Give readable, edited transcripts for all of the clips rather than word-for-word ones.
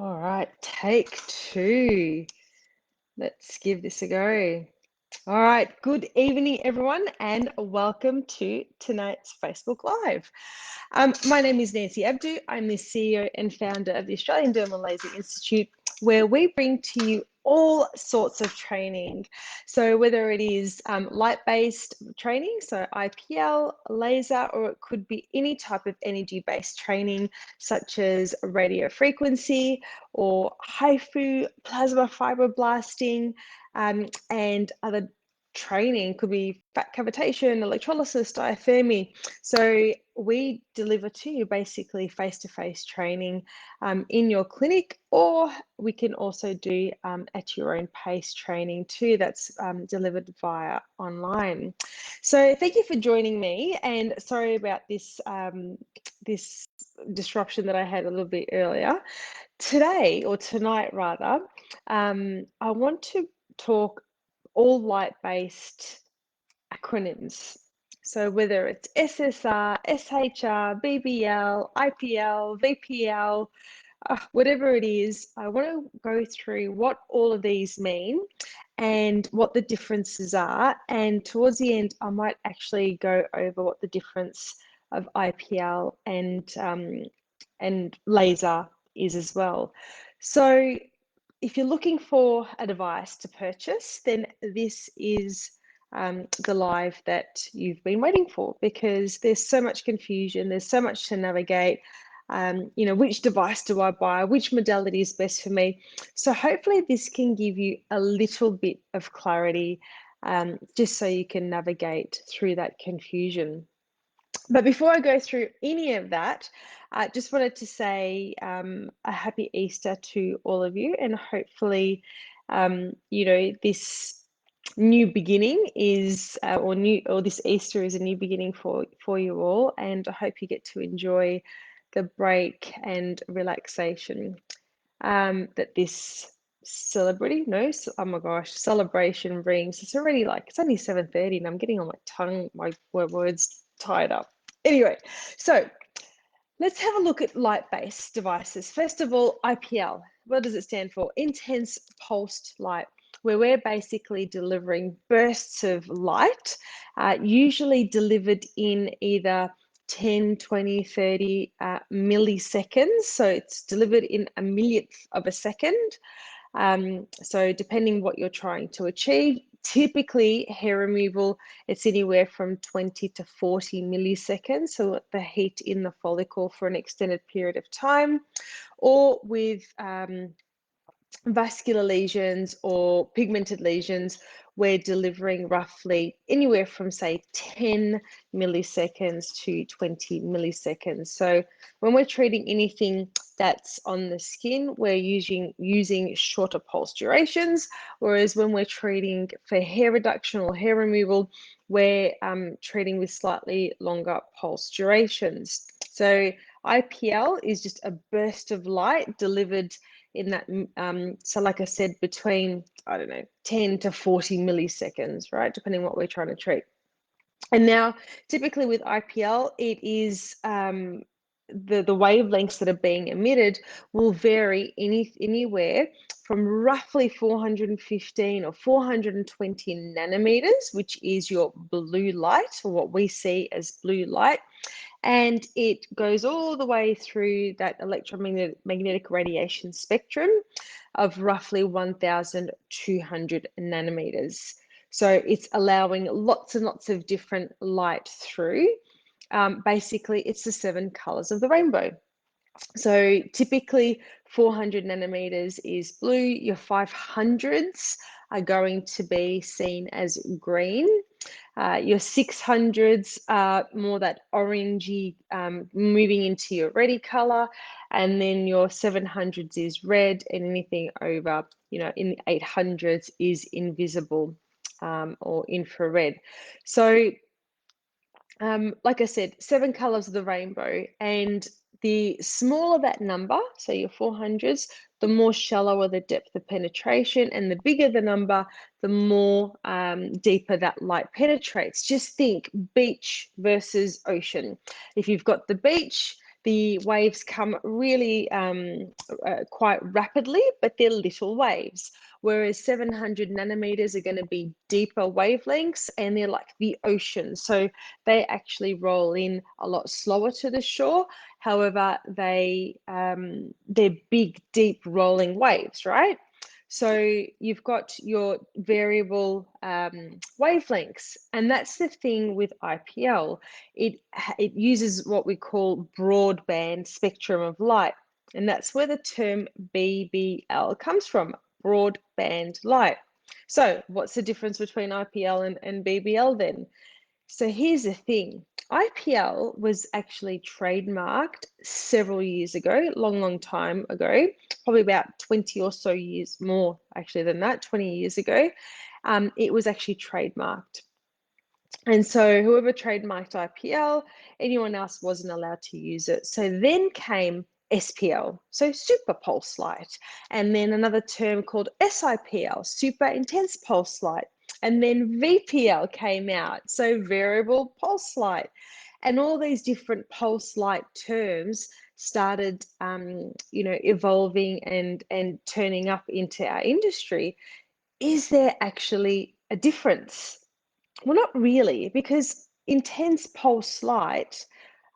All right, take two. Let's give this a go. All right, good evening, everyone, and welcome to tonight's Facebook Live. My name is Nancy Abdou. I'm the CEO and founder of the Australian Dermal Laser Institute, where we bring to you all sorts of training. So whether it is light-based training, so IPL, laser, or it could be any type of energy-based training, such as radio frequency or HIFU, plasma fibroblasting, and other training, could be fat cavitation, electrolysis, diathermy. So we deliver to you basically face-to-face training in your clinic, or we can also do at your own pace training too. That's delivered via online. So thank you for joining me, and sorry about this this disruption that I had a little bit earlier. Today, or tonight rather, I want to talk all light-based acronyms. So whether it's SSR, SHR, BBL, IPL, VPL, whatever it is, I want to go through what all of these mean and what the differences are. And towards the end, I might actually go over what the difference of IPL and laser is as well. So if you're looking for a device to purchase, then this is the live that you've been waiting for, because there's so much confusion, there's so much to navigate. Which device do I buy? Which modality is best for me? So hopefully this can give you a little bit of clarity, just so you can navigate through that confusion. But before I go through any of that, I just wanted to say a happy Easter to all of you, and hopefully, this new beginning is, or this Easter is a new beginning for you all, and I hope you get to enjoy the break and relaxation that this celebration brings. It's already it's only 7:30 and I'm getting on my words tied up. Anyway, so let's have a look at light-based devices. First of all, IPL. What does it stand for? Intense pulsed light, where we're basically delivering bursts of light, usually delivered in either 10, 20, 30 milliseconds. So it's delivered in a millionth of a second. So depending what you're trying to achieve, typically hair removal, it's anywhere from 20 to 40 milliseconds. So the heat in the follicle for an extended period of time, or with vascular lesions or pigmented lesions, we're delivering roughly anywhere from, say, 10 milliseconds to 20 milliseconds. So when we're treating anything that's on the skin, we're using shorter pulse durations, whereas when we're treating for hair reduction or hair removal, we're treating with slightly longer pulse durations. So IPL is just a burst of light delivered in that, so like I said, between, 10 to 40 milliseconds, right? Depending on what we're trying to treat. And now, typically with IPL, it is the wavelengths that are being emitted will vary anywhere from roughly 415 or 420 nanometers, which is your blue light, or what we see as blue light. And it goes all the way through that electromagnetic radiation spectrum of roughly 1,200 nanometers. So it's allowing lots and lots of different light through. Basically, it's the 7 colors of the rainbow. So typically 400 nanometers is blue, your 500s are going to be seen as green. Your 600s are more that orangey, moving into your reddy color, and then your 700s is red, and anything over, in the 800s is invisible or infrared. So like I said, 7 colors of the rainbow, and the smaller that number, so your 400s, the more shallower the depth of penetration, and the bigger the number, the more deeper that light penetrates. Just think beach versus ocean. If you've got the beach, The waves come really quite rapidly, but they're little waves, whereas 700 nanometers are going to be deeper wavelengths, and they're like the ocean. So they actually roll in a lot slower to the shore. However, they're big, deep rolling waves, right? So you've got your variable wavelengths, and that's the thing with IPL. It uses what we call broadband spectrum of light, and that's where the term BBL comes from, broadband light. So what's the difference between IPL and BBL then? So here's the thing. IPL was actually trademarked several years ago, long time ago, probably about 20 or so years more actually than that, 20 years ago. It was actually trademarked. And so whoever trademarked IPL, anyone else wasn't allowed to use it. So then came SPL, so super pulse light, and then another term called SIPL, super intense pulse light, and then VPL came out, so variable pulse light, and all these different pulse light terms started, evolving and turning up into our industry. Is there actually a difference? Well, not really, because intense pulse light,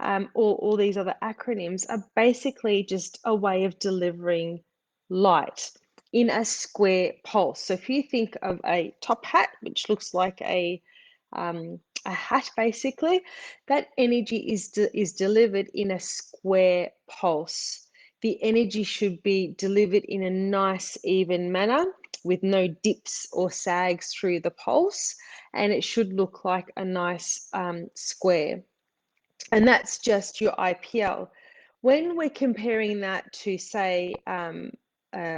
or all these other acronyms, are basically just a way of delivering light in a square pulse. So if you think of a top hat, which looks like a hat basically, that energy is delivered in a square pulse. The energy should be delivered in a nice, even manner with no dips or sags through the pulse, and it should look like a nice square. And that's just your IPL. When we're comparing that to, say,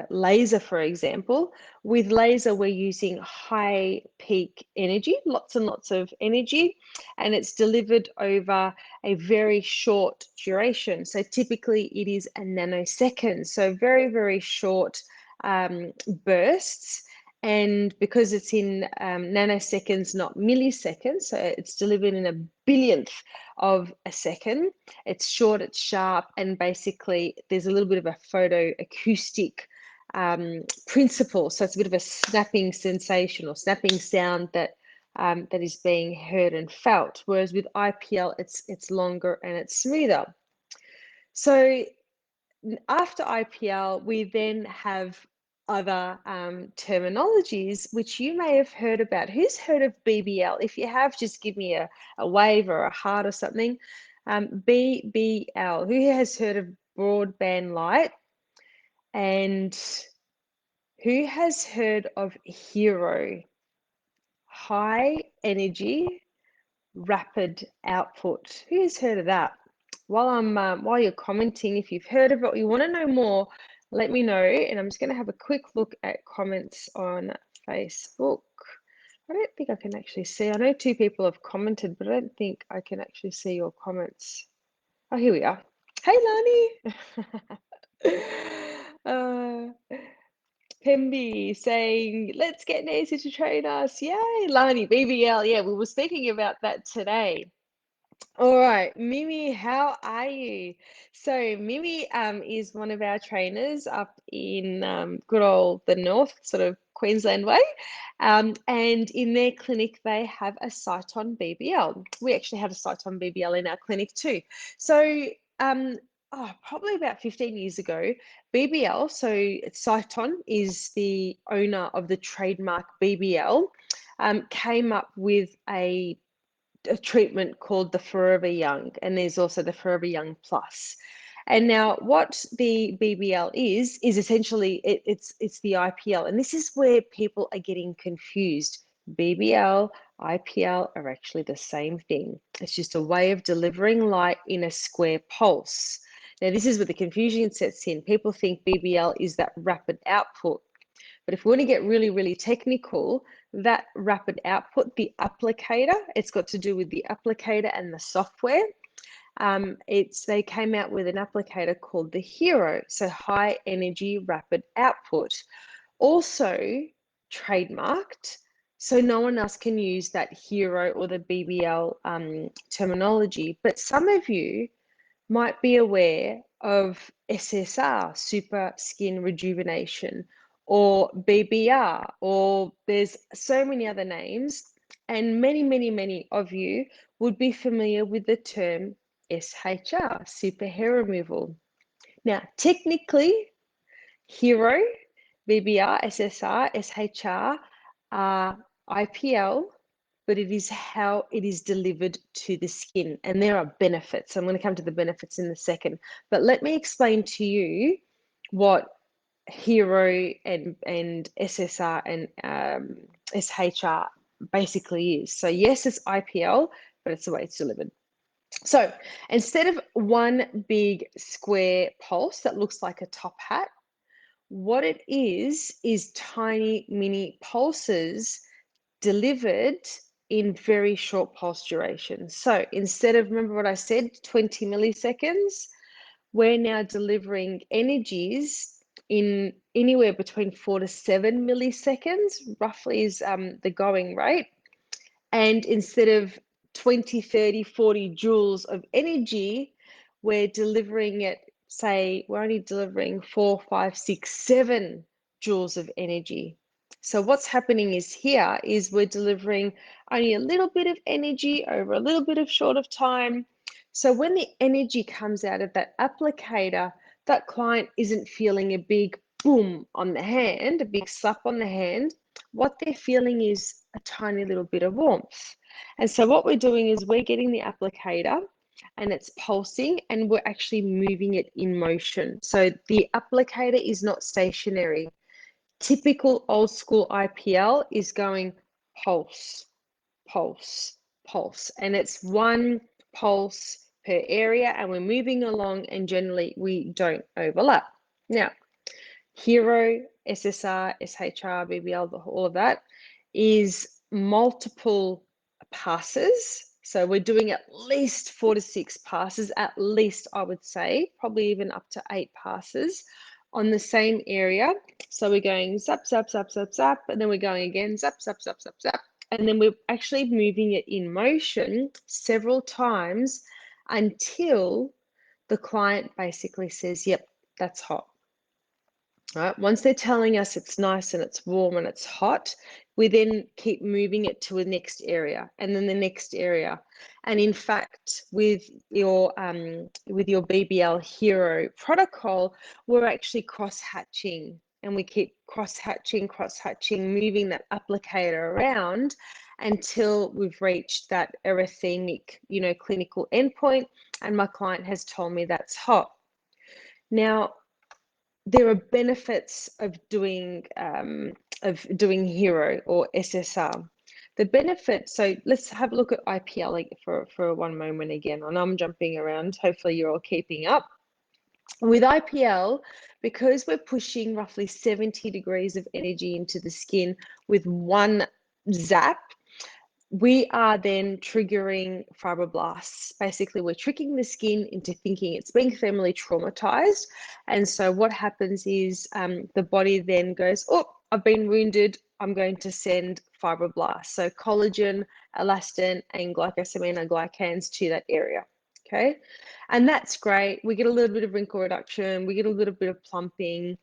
laser, for example, with laser, we're using high peak energy, lots and lots of energy, and it's delivered over a very short duration. So typically it is a nanosecond, so very, very short bursts. And because it's in nanoseconds, not milliseconds, so it's delivered in a billionth of a second. It's short, it's sharp, and basically there's a little bit of a photo acoustic principle. So it's a bit of a snapping sensation or snapping sound that that is being heard and felt. Whereas with IPL, it's longer and it's smoother. So after IPL, we then have other terminologies which you may have heard about. Who's heard of BBL? If you have, just give me a wave or a heart or something. BBL, who has heard of broadband light? And who has heard of HERO? High energy, rapid output. Who's heard of that? While you're commenting, if you've heard of it or you want to know more, let me know. And I'm just going to have a quick look at comments on Facebook. I don't think I can actually see. I know 2 people have commented, but I don't think I can actually see your comments. Oh, here we are. Hey, Lani. Pemby saying, let's get Nancy to train us. Yay, Lani, BBL. Yeah, we were speaking about that today. All right, Mimi, how are you? So Mimi is one of our trainers up in good old the north, sort of Queensland way. And in their clinic, they have a site on BBL. We actually have a site on BBL in our clinic too. So probably about 15 years ago, BBL, so Sciton is the owner of the trademark BBL, came up with a treatment called the Forever Young, and there's also the Forever Young Plus. And now what the BBL is essentially it's the IPL, and this is where people are getting confused. BBL, IPL are actually the same thing. It's just a way of delivering light in a square pulse. Now this is where the confusion sets in. People think BBL is that rapid output. But if we want to get really, really technical, that rapid output, the applicator, it's got to do with the applicator and the software. They came out with an applicator called the HERO, so high energy rapid output. Also trademarked, so no one else can use that HERO or the BBL terminology. But some of you might be aware of SSR, super skin rejuvenation, or BBR, or there's so many other names, and many of you would be familiar with the term SHR, super hair removal. Now, technically, Hero, BBR, SSR, SHR are IPL, but it is how it is delivered to the skin. And there are benefits. I'm going to come to the benefits in a second. But let me explain to you what Hero and SSR and SHR basically is. So yes, it's IPL, but it's the way it's delivered. So instead of one big square pulse that looks like a top hat, what it is tiny mini pulses delivered in very short pulse duration. So instead of, remember what I said, 20 milliseconds, we're now delivering energies in anywhere between 4 to 7 milliseconds, roughly is the going rate. And instead of 20, 30, 40 joules of energy, we're delivering it, say, we're only delivering 4, 5, 6, 7 joules of energy. So what's happening is here is we're delivering only a little bit of energy over a little bit of short of time. So when the energy comes out of that applicator, that client isn't feeling a big boom on the hand, a big slap on the hand. What they're feeling is a tiny little bit of warmth. And so what we're doing is we're getting the applicator and it's pulsing and we're actually moving it in motion. So the applicator is not stationary. Typical old school IPL is going pulse, pulse, pulse, and it's one pulse per area and we're moving along and generally we don't overlap. Now, Hero, SSR, SHR, BBL, all of that is multiple passes. So we're doing at least 4 to 6 passes, at least I would say, probably even up to 8 passes on the same area. So we're going zap, zap, zap, zap, zap, and then we're going again, zap, zap, zap, zap, zap. And then we're actually moving it in motion several times until the client basically says, yep, that's hot. Right? Once they're telling us it's nice and it's warm and it's hot, we then keep moving it to a next area and then the next area. And in fact, with your BBL Hero protocol, we're actually cross-hatching and we keep cross-hatching, moving that applicator around until we've reached that erythemic, clinical endpoint. And my client has told me that's hot. Now, there are benefits of doing Hero or SSR. The benefit, so let's have a look at IPL for one moment again. I know I'm jumping around. Hopefully you're all keeping up. With IPL, because we're pushing roughly 70 degrees of energy into the skin with one zap, we are then triggering fibroblasts. Basically, we're tricking the skin into thinking it's being thermally traumatized. And so what happens is the body then goes, oh, I've been wounded. I'm going to send fibroblasts. So collagen, elastin, and glycosaminoglycans to that area. Okay, and that's great. We get a little bit of wrinkle reduction. We get a little bit of plumping.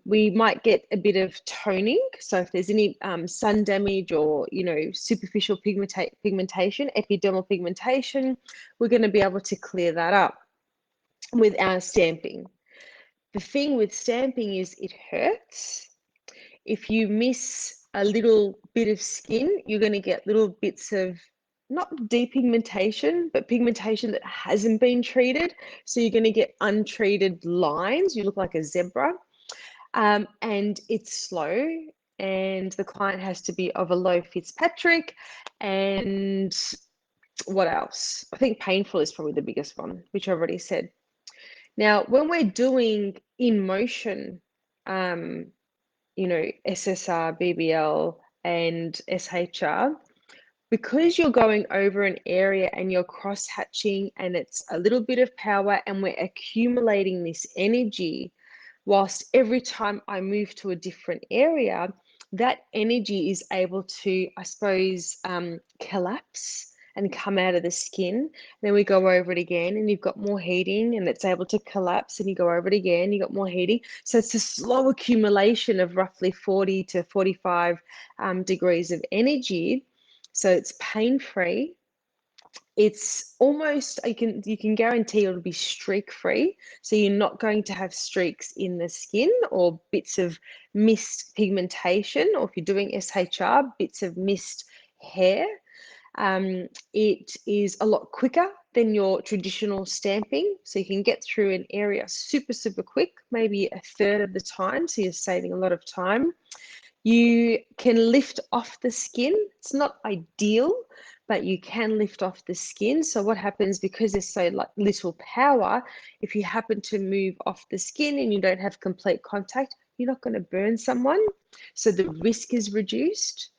We might get a bit of toning. So if there's any sun damage or, superficial pigmentation, epidermal pigmentation, we're going to be able to clear that up with our stamping. The thing with stamping is it hurts. If you miss a little bit of skin, you're going to get little bits of not depigmentation, but pigmentation that hasn't been treated. So you're going to get untreated lines. You look like a zebra. And it's slow, and the client has to be of a low Fitzpatrick. And what else? I think painful is probably the biggest one, which I already said. Now, when we're doing in motion, SSR, BBL, and SHR, because you're going over an area and you're cross-hatching and it's a little bit of power and we're accumulating this energy, whilst every time I move to a different area, that energy is able to, I suppose, collapse and come out of the skin. Then we go over it again and you've got more heating and it's able to collapse, and you go over it again, you got more heating. So it's a slow accumulation of roughly 40 to 45 degrees of energy. So it's pain-free. It's almost, you can guarantee it'll be streak free. So you're not going to have streaks in the skin or bits of missed pigmentation, or if you're doing SHR, bits of missed hair. It is a lot quicker than your traditional stamping. So you can get through an area super, super quick, maybe a third of the time. So you're saving a lot of time. You can lift off the skin. It's not ideal, but you can lift off the skin. So what happens, because there's so little power, if you happen to move off the skin and you don't have complete contact, you're not going to burn someone. So the risk is reduced.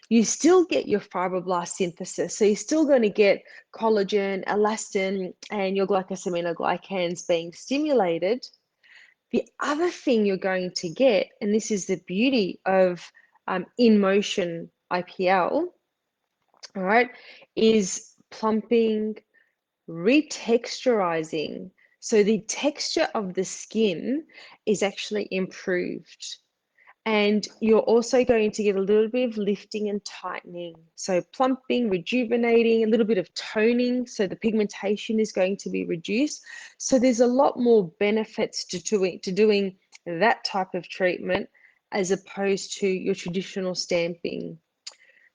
You still get your fibroblast synthesis. So you're still going to get collagen, elastin, and your glycosaminoglycans being stimulated. The other thing you're going to get, and this is the beauty of in motion IPL, all right, is plumping, retexturizing. So the texture of the skin is actually improved. And you're also going to get a little bit of lifting and tightening. So plumping, rejuvenating, a little bit of toning. So the pigmentation is going to be reduced. So there's a lot more benefits to doing that type of treatment as opposed to your traditional stamping.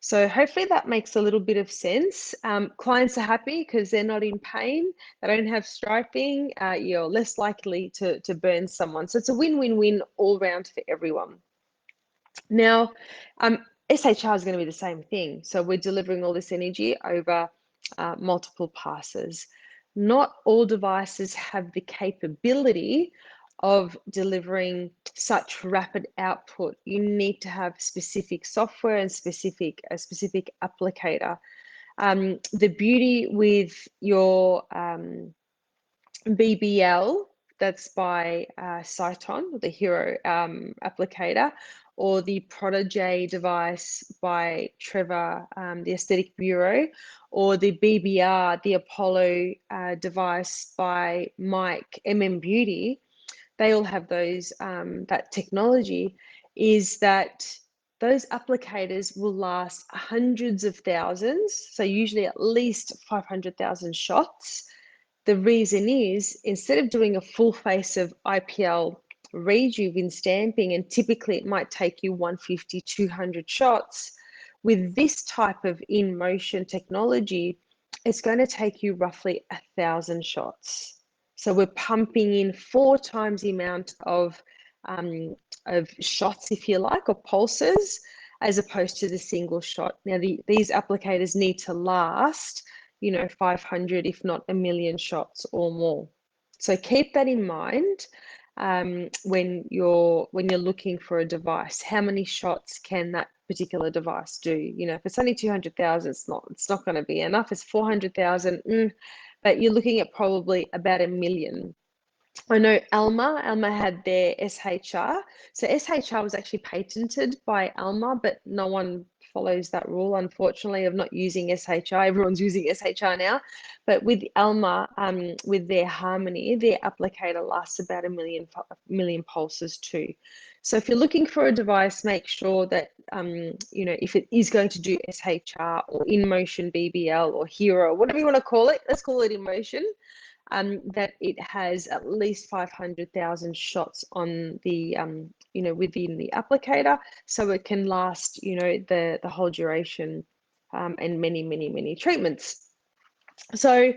So hopefully that makes a little bit of sense. Clients are happy because they're not in pain. They don't have striping. You're less likely to burn someone. So it's a win-win-win all round for everyone. Now, SHR is going to be the same thing. So we're delivering all this energy over multiple passes. Not all devices have the capability of delivering such rapid output. You need to have specific software and a specific applicator. The beauty with your BBL, that's by Cyton, the Hero applicator, or the Protege device by Trevor, the Aesthetic Bureau, or the BBR, the Apollo device by Mike, Beauty. They all have those, that technology, is that those applicators will last hundreds of thousands, so usually at least 500,000 shots. The reason is, instead of doing a full face of IPL rejuve in stamping, and typically it might take you 150, 200 shots, with this type of in-motion technology, it's going to take you roughly 1,000 shots. So we're pumping in 4 times the amount of shots, if you like, or pulses, as opposed to the single shot. Now, these applicators need to last, 500, if not 1,000,000 shots or more. So keep that in mind when you're looking for a device. How many shots can that particular device do? If it's only 200,000, it's not going to be enough. It's 400,000, but you're looking at probably about 1,000,000. I know Alma had their SHR. So SHR was actually patented by Alma, but no one follows that rule, unfortunately, of not using SHR. Everyone's using SHR now. But with Alma, with their Harmony, their applicator lasts about 1,000,000 pulses too. So if you're looking for a device, make sure that, if it is going to do SHR or in-motion BBL or Hero, whatever you want to call it, let's call it in-motion, that it has at least 500,000 shots on the, within the applicator, so it can last, the whole duration, and many, many, many treatments. So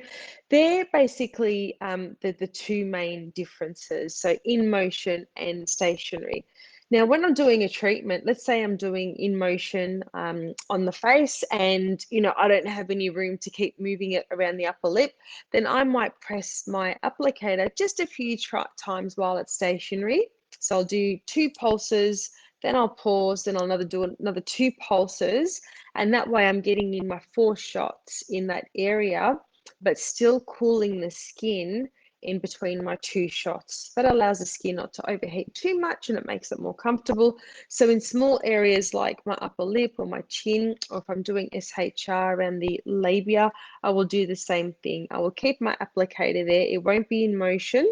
they're basically the 2 main differences, so in motion and stationary. Now, when I'm doing a treatment, let's say I'm doing in motion on the face, and I don't have any room to keep moving it around the upper lip, then I might press my applicator just a few times while it's stationary. So I'll do 2 pulses, then I'll pause, then I'll do another 2 pulses, and that way I'm getting in my 4 shots in that area, but still cooling the skin in between my 2 shots. That allows the skin not to overheat too much and it makes it more comfortable. So in small areas like my upper lip or my chin, or if I'm doing SHR around the labia, I will do the same thing. I will keep my applicator there. It won't be in motion,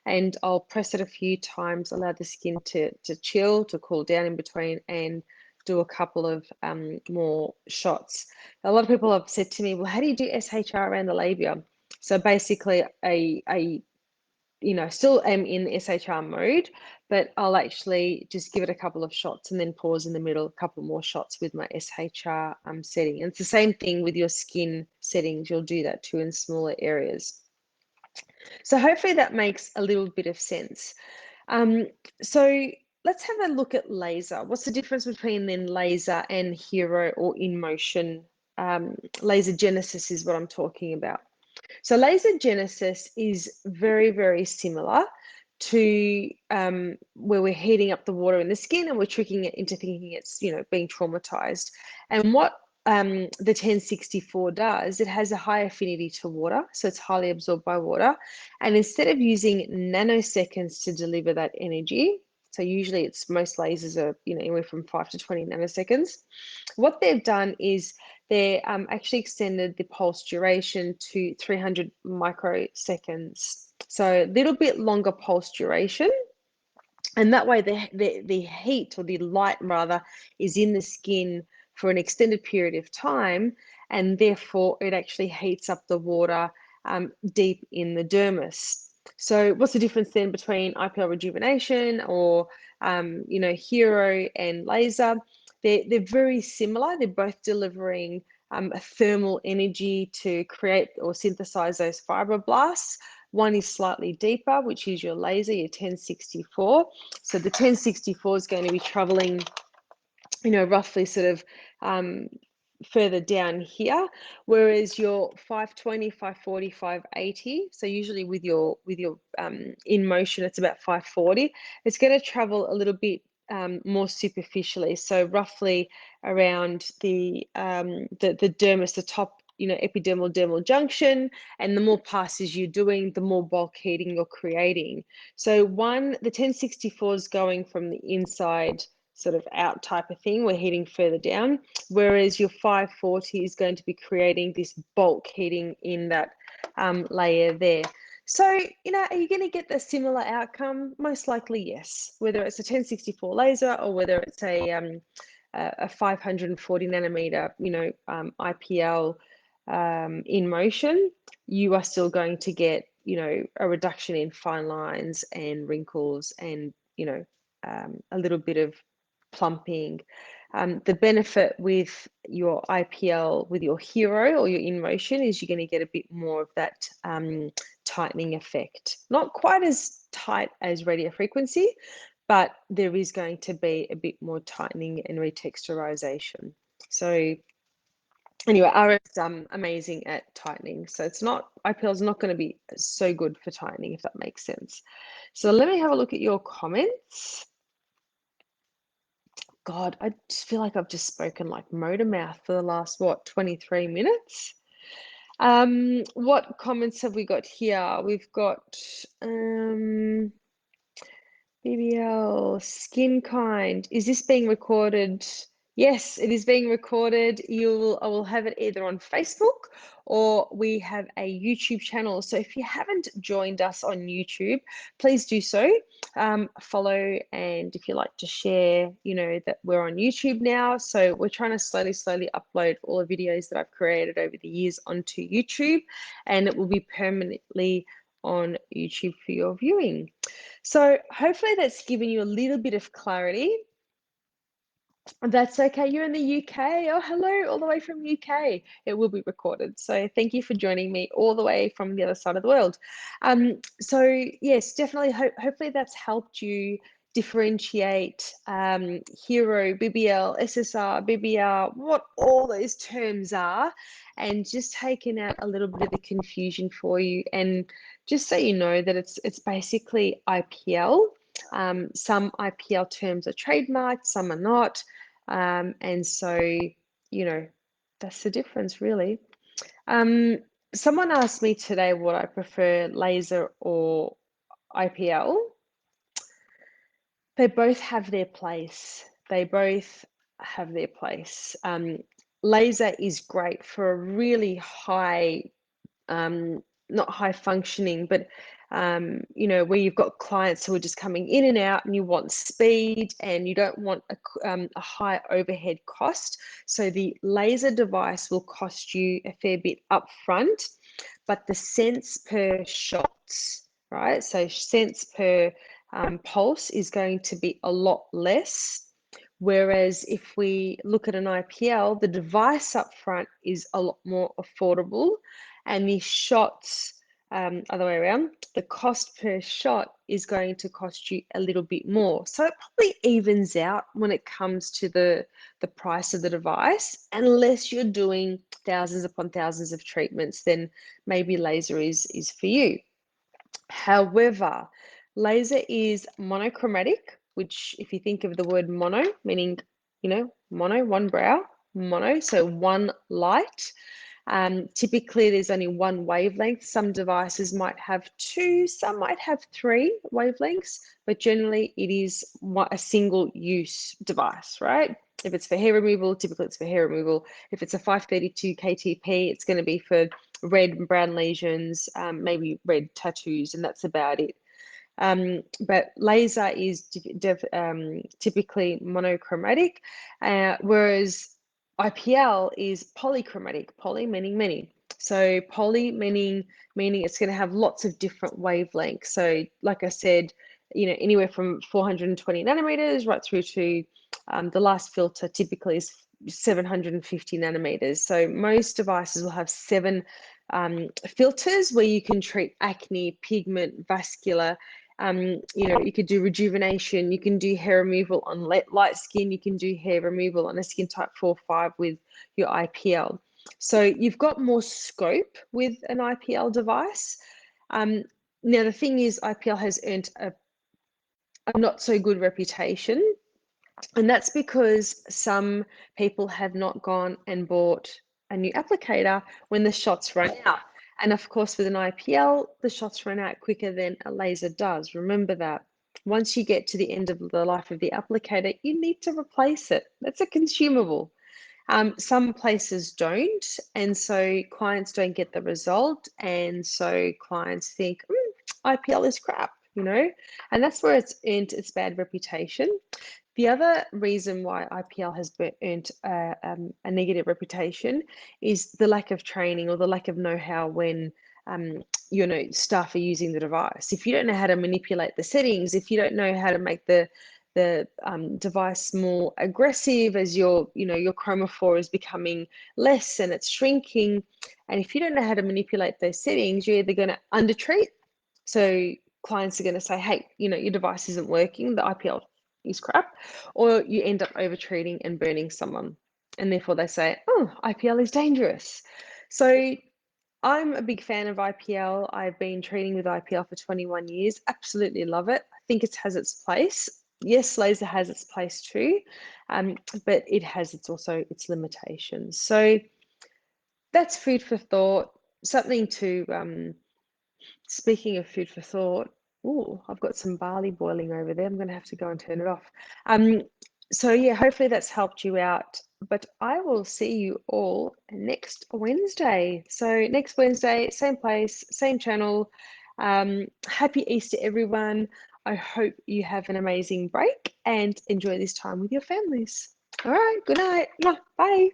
and I'll press it a few times, allow the skin to chill, to cool down in between, and do a couple of more shots. A lot of people have said to me, well, how do you do SHR around the labia? So basically still am in SHR mode, but I'll actually just give it a couple of shots and then pause in the middle, a couple more shots with my SHR setting. And it's the same thing with your skin settings. You'll do that too in smaller areas. So hopefully that makes a little bit of sense. So let's have a look at laser. What's the difference between then laser and hero or in motion? Laser genesis is what I'm talking about. So laser genesis is very, very similar to where we're heating up the water in the skin and we're tricking it into thinking it's, being traumatized. And what the 1064 does, it has a high affinity to water, so it's highly absorbed by water. And instead of using nanoseconds to deliver that energy, so usually most lasers are, anywhere from 5 to 20 nanoseconds. What they've done is they actually extended the pulse duration to 300 microseconds. So a little bit longer pulse duration. And that way the heat, or the light rather, is in the skin for an extended period of time, and therefore it actually heats up the water deep in the dermis. So what's the difference then between IPL rejuvenation or hero and laser? They're very similar. They're both delivering a thermal energy to create or synthesize those fibroblasts. One is slightly deeper, which is your laser, your 1064. So the 1064 is going to be traveling, roughly sort of further down here, whereas your 520, 540, 580, so usually with your in motion, it's about 540. It's going to travel a little bit more superficially, so roughly around the dermis, the top, epidermal dermal junction, and the more passes you're doing, the more bulk heating you're creating. So the 1064 is going from the inside sort of out type of thing. We're heating further down, whereas your 540 is going to be creating this bulk heating in that layer there. So, are you going to get the similar outcome? Most likely, yes. Whether it's a 1064 laser or whether it's a 540 nanometer, IPL in motion, you are still going to get, a reduction in fine lines and wrinkles and, a little bit of plumping. The benefit with your IPL, with your hero or your in motion, is you're going to get a bit more of that tightening effect. Not quite as tight as radio frequency, but there is going to be a bit more tightening and retexturization. So anyway, RF is amazing at tightening. So IPL is not going to be so good for tightening, if that makes sense. So let me have a look at your comments. God, I just feel like I've just spoken like motor mouth for the last, 23 minutes? What comments have we got here? We've got BBL, skin kind. Is this being recorded? Yes, it is being recorded. I will have it either on Facebook or we have a YouTube channel. So if you haven't joined us on YouTube, please do so. Follow, and if you like to share, that we're on YouTube now. So we're trying to slowly upload all the videos that I've created over the years onto YouTube, and it will be permanently on YouTube for your viewing. So hopefully that's given you a little bit of clarity. That's okay. You're in the UK. Oh, hello, all the way from UK. It will be recorded. So thank you for joining me all the way from the other side of the world. So yes, definitely. Hopefully that's helped you differentiate hero, BBL, SSR, BBR, what all those terms are, and just taken out a little bit of the confusion for you. And just so you know that it's basically IPL. Some IPL terms are trademarked, some are not. And so, that's the difference, really. someone asked me today what I prefer, laser or IPL. They both have their place. They both have their place. Laser is great for a really high, not high functioning, but where you've got clients who are just coming in and out, and you want speed and you don't want a high overhead cost. So the laser device will cost you a fair bit upfront, but the cents per shots, right? So cents per pulse is going to be a lot less. Whereas if we look at an IPL, the device up front is a lot more affordable, and the shots, other way around, the cost per shot is going to cost you a little bit more. So it probably evens out when it comes to the price of the device, unless you're doing thousands upon thousands of treatments, then maybe laser is for you. However, laser is monochromatic, which if you think of the word mono, meaning, mono, one brow, mono, so one light. Typically, there's only one wavelength. Some devices might have two, some might have three wavelengths, but generally it is a single use device, right? If it's for hair removal, typically it's for hair removal. If it's a 532 KTP, it's going to be for red and brown lesions, maybe red tattoos, and that's about it. But laser is typically monochromatic, whereas IPL is polychromatic, poly meaning many. So poly meaning it's going to have lots of different wavelengths. So like I said, anywhere from 420 nanometers right through to the last filter typically is 750 nanometers. So most devices will have 7 filters where you can treat acne, pigment, vascular. You could do rejuvenation, you can do hair removal on light skin, you can do hair removal on a skin type 4 or 5 with your IPL. So you've got more scope with an IPL device. Now, the thing is, IPL has earned a not so good reputation, and that's because some people have not gone and bought a new applicator when the shots run out. And of course, with an IPL, the shots run out quicker than a laser does. Remember that. Once you get to the end of the life of the applicator, you need to replace it. That's a consumable. Some places don't, and so clients don't get the result, and so clients think IPL is crap, and that's where it's earned its bad reputation. The other reason why IPL has earned a negative reputation is the lack of training or the lack of know-how when staff are using the device. If you don't know how to manipulate the settings, if you don't know how to make the device more aggressive as your chromophore is becoming less and it's shrinking, and if you don't know how to manipulate those settings, you're either going to undertreat. So clients are going to say, hey, your device isn't working, the IPL is crap, or you end up overtreating and burning someone, and therefore they say, oh, IPL is dangerous. So I'm a big fan of IPL. I've been treating with IPL for 21 years. Absolutely love it. I think it has its place. Yes, laser has its place too, but it has also its limitations. So that's food for thought. Something to, speaking of food for thought, oh, I've got some barley boiling over there. I'm going to have to go and turn it off. So yeah, hopefully that's helped you out. But I will see you all next Wednesday. So next Wednesday, same place, same channel. Happy Easter, everyone. I hope you have an amazing break and enjoy this time with your families. All right, good night. Bye.